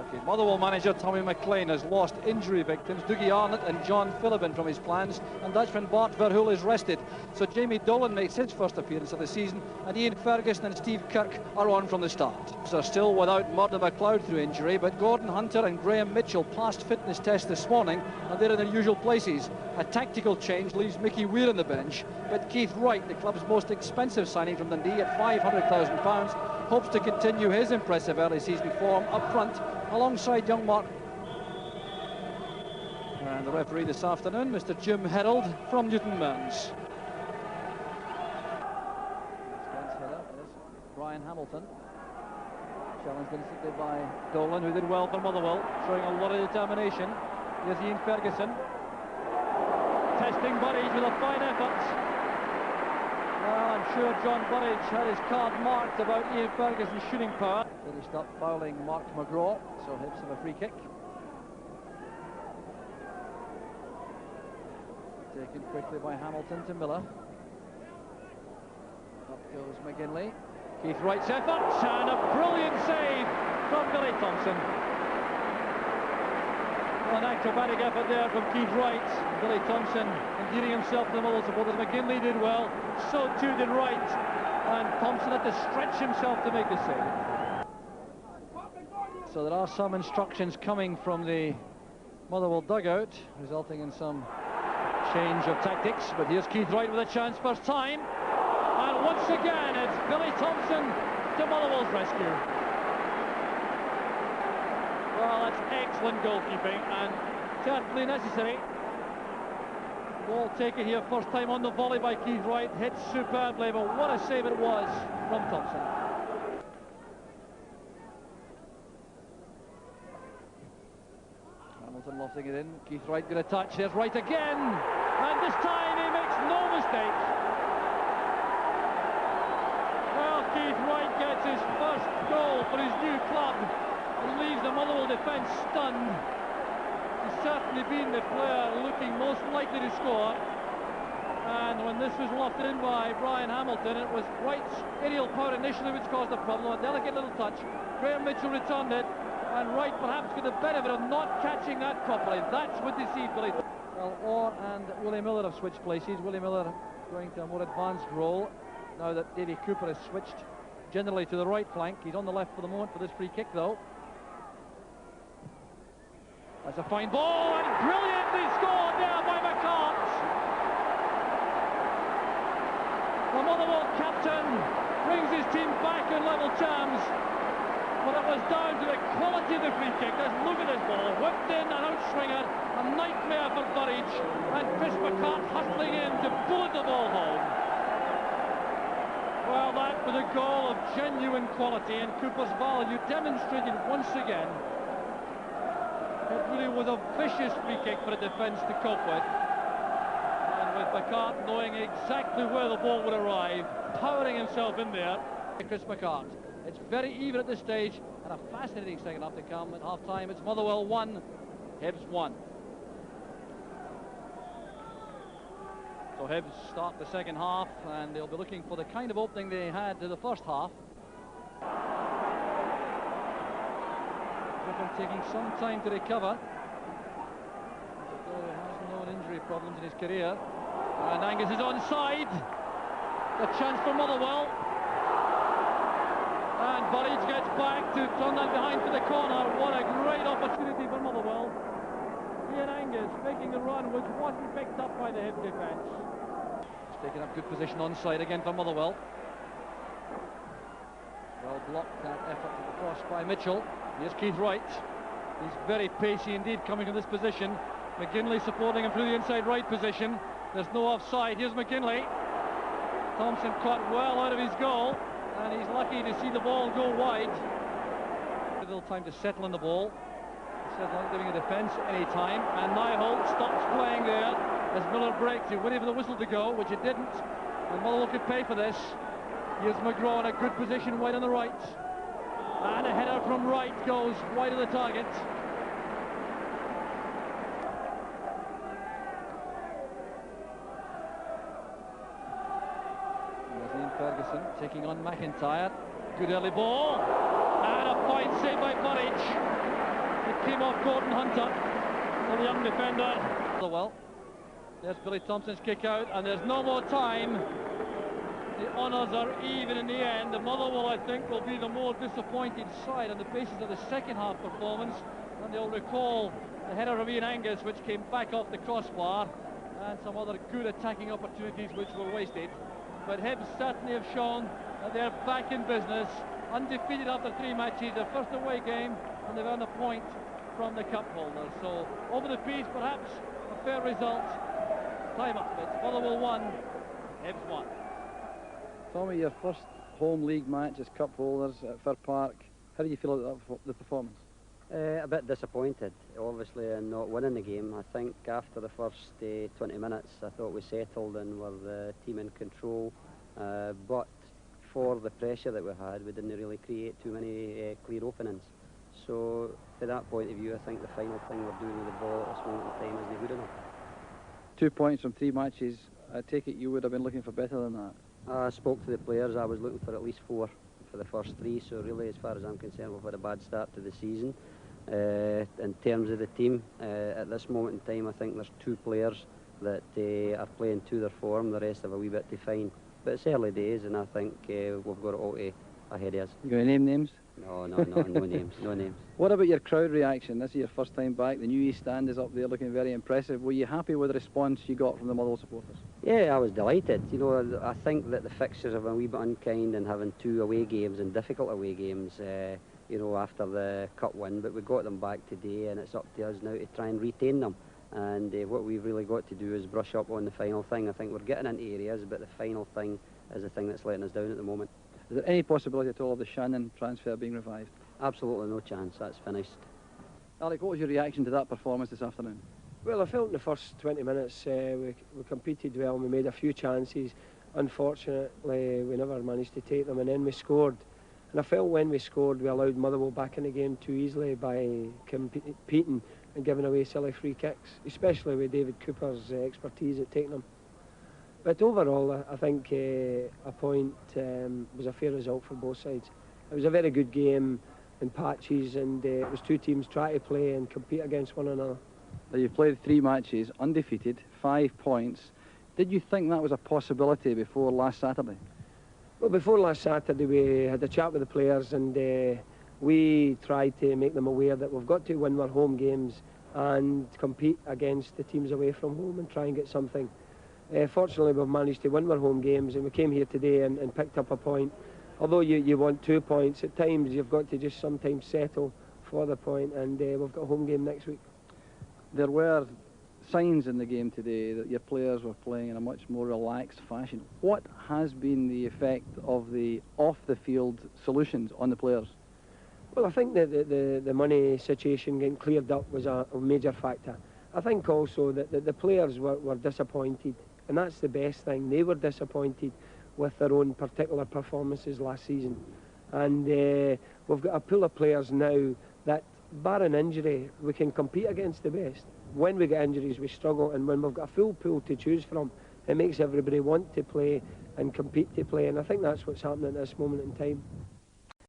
Okay, Motherwell manager Tommy McLean has lost injury victims Dougie Arnott and John Philibin from his plans, and Dutchman Bart Verhoel is rested. So Jamie Dolan makes his first appearance of the season, and Ian Ferguson and Steve Kirk are on from the start. They're still without Murdo MacLeod through injury, but Gordon Hunter and Graham Mitchell passed fitness tests this morning, and they're in their usual places. A tactical change leaves Mickey Weir on the bench, but Keith Wright, the club's most expensive signing from Dundee at £500,000, hopes to continue his impressive early season form up front alongside young Mark. And the referee this afternoon, Mr. Jim Herold from Newton Mearns. Brian Hamilton. Challenged instantly by Dolan, who did well for Motherwell, showing a lot of determination. Here's Ian Ferguson. Testing Burridge with a fine effort. Well, I'm sure John Burridge had his card marked about Ian Ferguson's shooting power. Finished up fouling Mark McGraw, so Hibs have a free kick. Taken quickly by Hamilton to Miller. Up goes McGinley. Keith Wright's effort, and a brilliant save from Billy Thompson. Well, an acrobatic effort there from Keith Wright. Billy Thompson endearing himself to the Motherwell supporters. McGinley did well, so too did Wright, and Thompson had to stretch himself to make the save. So there are some instructions coming from the Motherwell dugout, resulting in some change of tactics. But here's Keith Wright with a chance first time. And once again, it's Billy Thompson to Motherwell's rescue. Well, that's excellent goalkeeping and terribly necessary. Ball taken here, first time on the volley by Keith Wright. Hit superbly, but what a save it was from Thompson. Hamilton lofting it in. Keith Wright got a touch. There's Wright again. And this time he makes no mistake. Keith Wright gets his first goal for his new club and leaves the Motherwell defence stunned. He's certainly been the player looking most likely to score. And when this was lofted in by Brian Hamilton, it was Wright's aerial power initially which caused the problem. A delicate little touch. Graham Mitchell returned it, and Wright perhaps got the benefit of not catching that properly. That's what deceived Billy. Well, Orr and Willie Miller have switched places. Willie Miller going to a more advanced role now that Davy Cooper has switched generally to the right flank. He's on the left for the moment for this free kick, though. That's a fine ball, and brilliantly scored there by McCart. The Motherwell captain brings his team back in level terms, but it was down to the quality of the free kick. Let's look at this ball, whipped in, an outswinger, a nightmare for Burridge, and Chris McCart hustling in to bullet the ball home. Well, that was a goal of genuine quality, and Cooper's value demonstrated once again. It really was a vicious free kick for a defence to cope with. And with McCart knowing exactly where the ball would arrive, powering himself in there, Chris McCart. It's very even at this stage, and a fascinating second half to come. At half-time, it's Motherwell 1, Hibs 1. So Hibs start the second half, and they'll be looking for the kind of opening they had to the first half. Griffin taking some time to recover. Although he has known injury problems in his career. And Angus is onside. A chance for Motherwell. And Burridge gets back to turn that behind for the corner. What a great opportunity for Motherwell. Ian Angus making the run, which wasn't picked up by the Hibs defence. Taking up good position onside again for Motherwell. Well blocked that effort to the cross by Mitchell. Here's Keith Wright. He's very pacey indeed coming from this position. McGinley supporting him through the inside right position. There's no offside. Here's McGinley. Thompson caught well out of his goal, and he's lucky to see the ball go wide. A little time to settle in the ball. Instead of not giving a defence any time, and Nyholt stops playing there as Miller breaks. He waited for the whistle to go, which it didn't, and Motherwell could pay for this. Here's McGraw in a good position wide on the right, and a header from Wright goes wide of the target. There's Ian Ferguson taking on McIntyre. Good early ball, and a fine save by Burridge. came off Gordon Hunter for the young defender. Well, there's Billy Thompson's kick out, and there's no more time. The honours are even in the end. The Motherwell, I think, will be the more disappointed side on the basis of the second half performance, and they'll recall the header of Ian Angus, which came back off the crossbar, and some other good attacking opportunities which were wasted. But Hibs certainly have shown that they're back in business, undefeated after 3 matches, their first away game, and they've earned a point from the cup holders. So over the piece, perhaps a fair result. Time up. It's Motherwell 1, Hibs 1. Tommy, your first home league match as cup holders at Fir Park. How do you feel about the performance? A bit disappointed, obviously, in not winning the game. I think after the first 20 minutes, I thought we settled and were the team in control. But for the pressure that we had, we didn't really create too many clear openings. So, to that point of view, I think the final thing we're doing with the ball at this moment in time isn't good enough. 2 points from 3 matches. I take it you would have been looking for better than that? I spoke to the players. I was looking for at least 4 for the first 3. So, really, as far as I'm concerned, we've had a bad start to the season. In terms of the team, at this moment in time, I think there's 2 players that are playing to their form. The rest have a wee bit to find. But it's early days, and I think we've got it all ahead of us. You going to name names? No names, no names. What about your crowd reaction? This is your first time back. The new East Stand is up there looking very impressive. Were you happy with the response you got from the Motherwell supporters? Yeah, I was delighted. You know, I think that the fixtures have been a wee bit unkind and having 2 away games and difficult away games, you know, after the cup win. But we got them back today, and it's up to us now to try and retain them. And what we've really got to do is brush up on the final thing. I think we're getting into areas, but the final thing is the thing that's letting us down at the moment. Is there any possibility at all of the Shannon transfer being revived? Absolutely no chance. That's finished. Alec, what was your reaction to that performance this afternoon? Well, I felt in the first 20 minutes we competed well and we made a few chances. Unfortunately, we never managed to take them, and then we scored. And I felt when we scored, we allowed Motherwell back in the game too easily by competing and giving away silly free kicks, especially with David Cooper's expertise at taking them. But overall, I think a point was a fair result for both sides. It was a very good game in patches, and it was 2 teams trying to play and compete against one another. Now, you've played 3 matches, undefeated, 5 points. Did you think that was a possibility before last Saturday? Well, before last Saturday, we had a chat with the players, and we tried to make them aware that we've got to win our home games and compete against the teams away from home and try and get something. Fortunately, we've managed to win our home games, and we came here today and picked up a point. Although you want 2 points, at times you've got to just sometimes settle for the point, and we've got a home game next week. There were signs in the game today that your players were playing in a much more relaxed fashion. What has been the effect of the off-the-field solutions on the players? Well, I think that the money situation getting cleared up was a major factor. I think also that the players were disappointed, and that's the best thing. They were disappointed with their own particular performances last season. And we've got a pool of players now that, barring injury, we can compete against the best. When we get injuries, we struggle, and when we've got a full pool to choose from, it makes everybody want to play and compete to play, and I think that's what's happening at this moment in time.